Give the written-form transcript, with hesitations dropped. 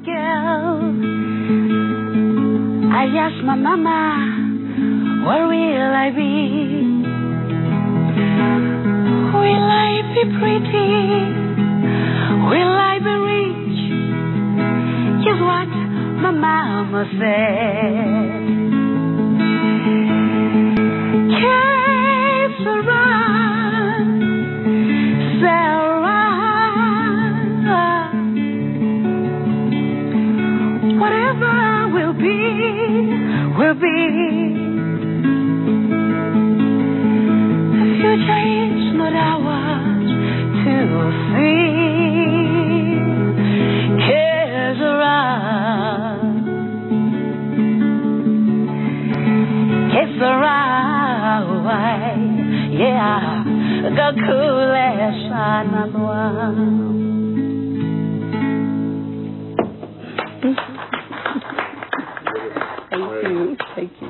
girl, I asked my mama, where will I be? Will I be pretty? Will I be rich? Just what my mama said. Sera, Sera, whatever will be, will be. The future is not ours to see. Sera, Sera, yeah, go cool as Thank you.